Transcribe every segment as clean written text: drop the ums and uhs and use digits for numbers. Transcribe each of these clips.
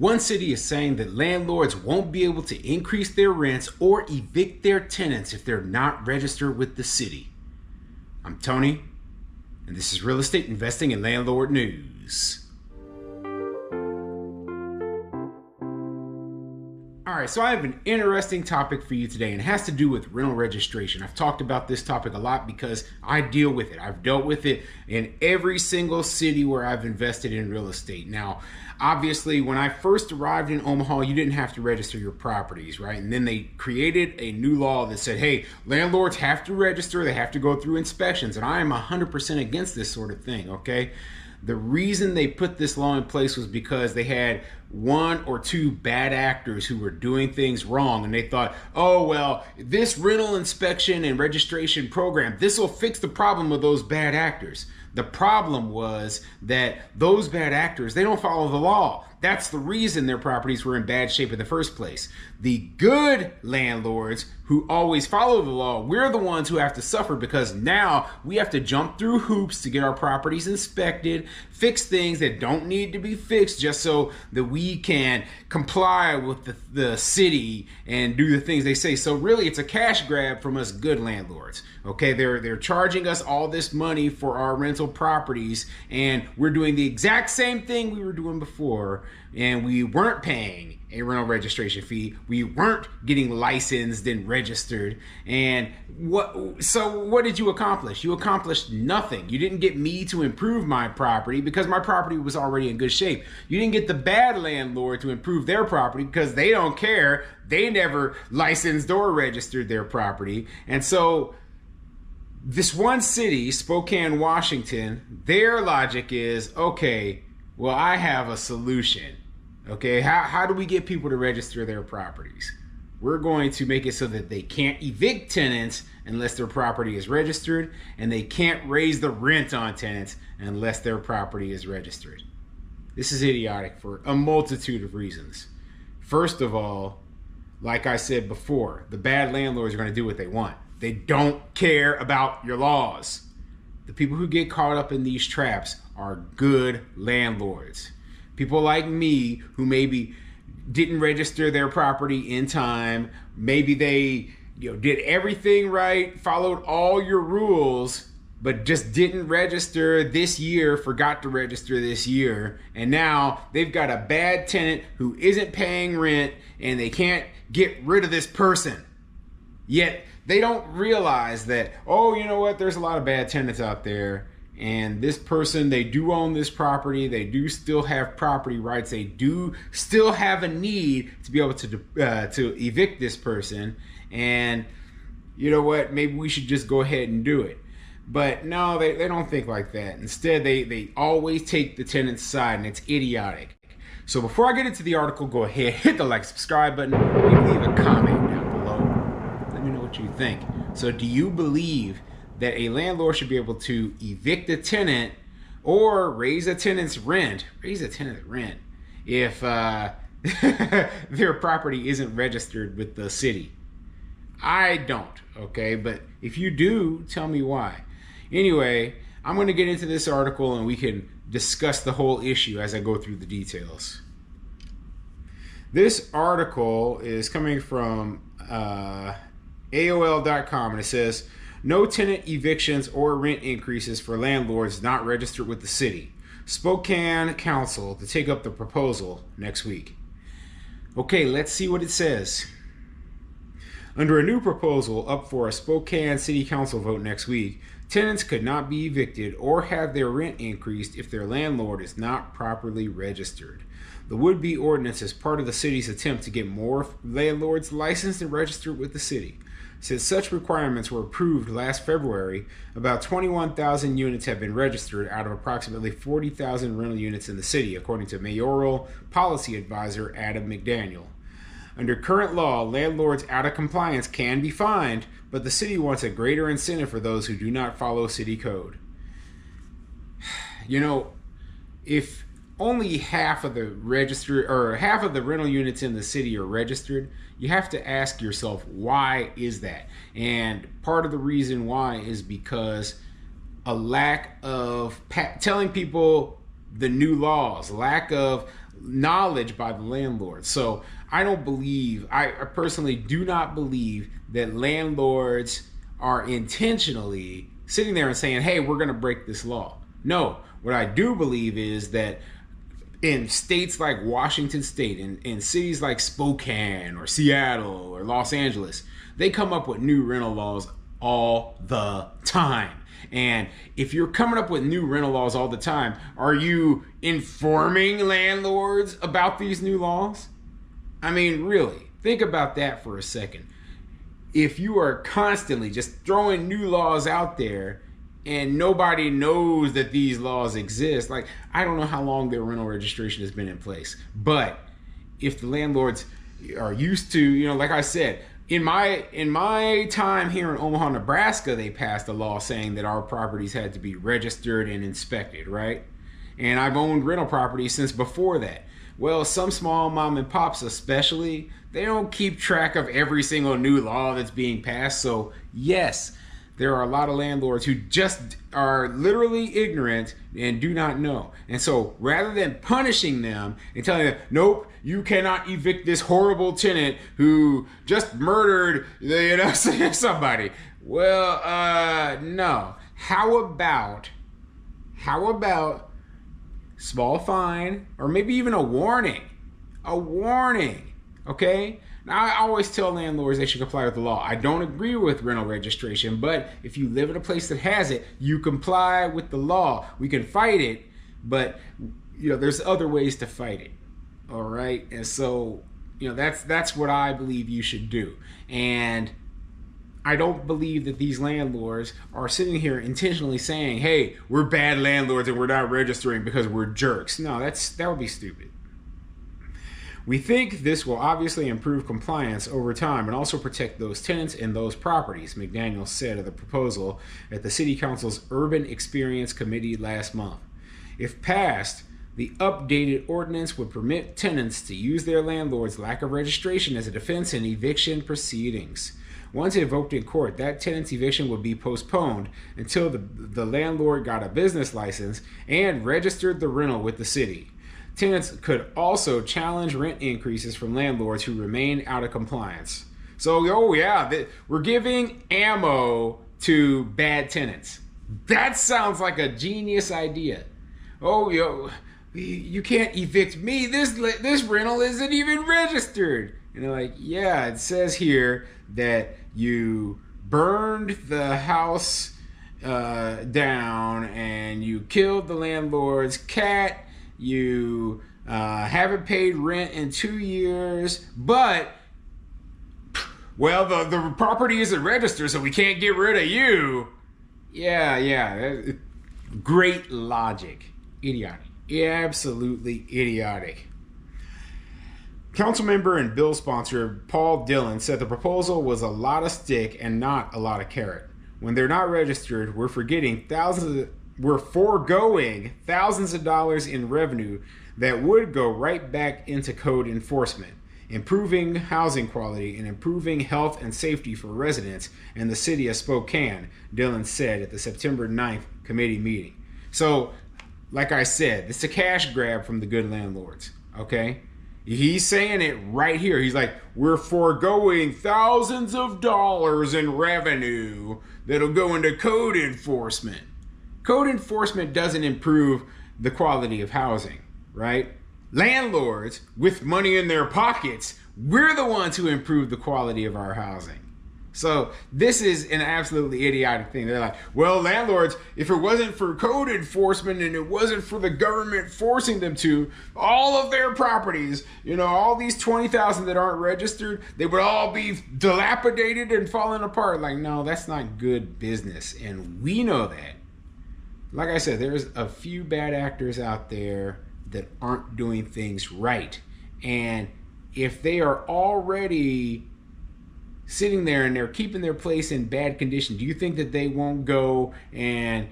One city is saying that landlords won't be able to increase their rents or evict their tenants if they're not registered with the city. I'm Tony, and this is Real Estate Investing and Landlord News. All right, so I have an interesting topic for you today, and it has to do with rental registration. I've talked about this topic a lot because I deal with it. I've dealt with it in every single city where I've invested in real estate. Now, obviously, when I first arrived in Omaha, you didn't have to register your properties, right? And then they created a new law that said, hey, landlords have to register, they have to go through inspections, and I am 100% against this sort of thing, okay? The reason they put this law in place was because they had one or two bad actors who were doing things wrong, and they thought, oh, well, this rental inspection and registration program, this will fix the problem of those bad actors. The problem was that those bad actors, they don't follow the law. That's the reason their properties were in bad shape in the first place. The good landlords who always follow the law, we're the ones who have to suffer because now we have to jump through hoops to get our properties inspected, fix things that don't need to be fixed just so that we can comply with the city and do the things they say. So really it's a cash grab from us good landlords. Okay, they're charging us all this money for our rental properties, and we're doing the exact same thing we were doing before, and we weren't paying a rental registration fee. We weren't getting licensed and registered. And what did you accomplish? You accomplished nothing. You didn't get me to improve my property because my property was already in good shape. You didn't get the bad landlord to improve their property because they don't care. They never licensed or registered their property. And so this one city, Spokane, Washington, their logic is, okay, well, I have a solution. Okay, how do we get people to register their properties? We're going to make it so that they can't evict tenants unless their property is registered, and they can't raise the rent on tenants unless their property is registered. This is idiotic for a multitude of reasons. First of all, like I said before, the bad landlords are going to do what they want. They don't care about your laws. The people who get caught up in these traps are good landlords. People like me who maybe didn't register their property in time. Maybe they did everything right, followed all your rules, but just didn't register this year, forgot to register this year. And now they've got a bad tenant who isn't paying rent and they can't get rid of this person. Yet they don't realize that, oh, you know what, there's a lot of bad tenants out there, and this person, they do own this property, they do still have property rights, they do still have a need to be able to evict this person, and you know what, maybe we should just go ahead and do it. But no, they don't think like that. Instead, they always take the tenant's side, and it's idiotic. So before I get into the article, go ahead, hit the like, subscribe button, and leave a comment down below. Let me know what you think. So do you believe that a landlord should be able to evict a tenant or raise a tenant's rent if their property isn't registered with the city? I don't, okay? But if you do, tell me why. Anyway, I'm going to get into this article and we can discuss the whole issue as I go through the details. This article is coming from AOL.com, and it says, no tenant evictions or rent increases for landlords not registered with the city. Spokane Council to take up the proposal next week. Okay, let's see what it says. Under a new proposal up for a Spokane City Council vote next week, tenants could not be evicted or have their rent increased if their landlord is not properly registered. The would-be ordinance is part of the city's attempt to get more landlords licensed and registered with the city. Since such requirements were approved last February, about 21,000 units have been registered out of approximately 40,000 rental units in the city, according to mayoral policy advisor Adam McDaniel. Under current law, landlords out of compliance can be fined, but the city wants a greater incentive for those who do not follow city code. You know, if only half of the rental units in the city are registered, you have to ask yourself, why is that? And part of the reason why is because a lack of telling people the new laws, lack of knowledge by the landlord. So I personally do not believe that landlords are intentionally sitting there and saying, hey, we're going to break this law. No, what I do believe is that in states like Washington State, in cities like Spokane or Seattle or Los Angeles, they come up with new rental laws all the time. And if you're coming up with new rental laws all the time, are you informing landlords about these new laws? I mean, really, think about that for a second. If you are constantly just throwing new laws out there and nobody knows that these laws exist, like, I don't know how long their rental registration has been in place, but if the landlords are used to, like I said, in my time here in Omaha, Nebraska, they passed a law saying that our properties had to be registered and inspected, right? And I've owned rental properties since before that. Well, some small mom and pops especially, they don't keep track of every single new law that's being passed. So yes, there are a lot of landlords who just are literally ignorant and do not know. And so rather than punishing them and telling them, nope, you cannot evict this horrible tenant who just murdered somebody. Well, no. How about small fine, or maybe even a warning? Okay? Now, I always tell landlords they should comply with the law. I don't agree with rental registration, but if you live in a place that has it, you comply with the law. We can fight it, but there's other ways to fight it. All right? And so, that's what I believe you should do. And I don't believe that these landlords are sitting here intentionally saying, hey, we're bad landlords and we're not registering because we're jerks. No, that would be stupid. We think this will obviously improve compliance over time and also protect those tenants and those properties, McDaniel said of the proposal at the City Council's Urban Experience Committee last month. If passed, the updated ordinance would permit tenants to use their landlord's lack of registration as a defense in eviction proceedings. Once invoked in court, that tenant's eviction would be postponed until the landlord got a business license and registered the rental with the city. Tenants could also challenge rent increases from landlords who remain out of compliance. So, we're giving ammo to bad tenants. That sounds like a genius idea. You can't evict me. This rental isn't even registered. And they're like, yeah, it says here that you burned the house down and you killed the landlord's cat. You haven't paid rent in 2 years, but, well, the property isn't registered, so we can't get rid of you. Yeah. Great logic. Idiotic. Absolutely idiotic. Councilmember and bill sponsor Paul Dillon said the proposal was a lot of stick and not a lot of carrot. When they're not registered, we're foregoing thousands of dollars in revenue that would go right back into code enforcement, improving housing quality and improving health and safety for residents in the city of Spokane, Dillon said at the September 9th committee meeting. So, like I said, it's a cash grab from the good landlords, okay? He's saying it right here. He's like, we're foregoing thousands of dollars in revenue that'll go into code enforcement. Code enforcement doesn't improve the quality of housing, right? Landlords with money in their pockets, we're the ones who improve the quality of our housing. So this is an absolutely idiotic thing. They're like, well, landlords, if it wasn't for code enforcement and it wasn't for the government forcing them to, all of their properties, all these 20,000 that aren't registered, they would all be dilapidated and falling apart. Like, no, that's not good business. And we know that. Like I said, there's a few bad actors out there that aren't doing things right. And if they are already sitting there and they're keeping their place in bad condition, do you think that they won't go and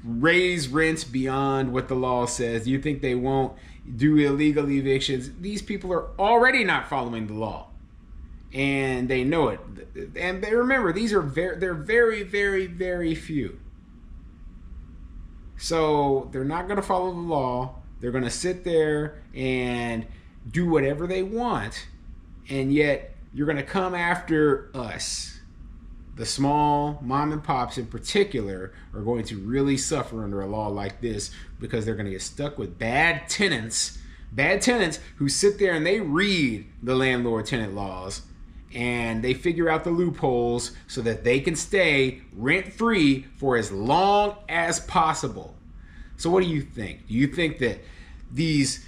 raise rents beyond what the law says? Do you think they won't do illegal evictions? These people are already not following the law, and they know it. And they remember, they're very, very, very few. So they're not going to follow the law. They're going to sit there and do whatever they want, and yet you're going to come after us. The small mom and pops in particular are going to really suffer under a law like this because they're going to get stuck with bad tenants who sit there and they read the landlord-tenant laws and they figure out the loopholes so that they can stay rent-free for as long as possible. So what do you think? Do you think that these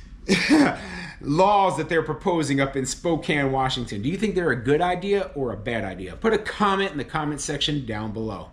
laws that they're proposing up in Spokane, Washington, do you think they're a good idea or a bad idea? Put a comment in the comment section down below.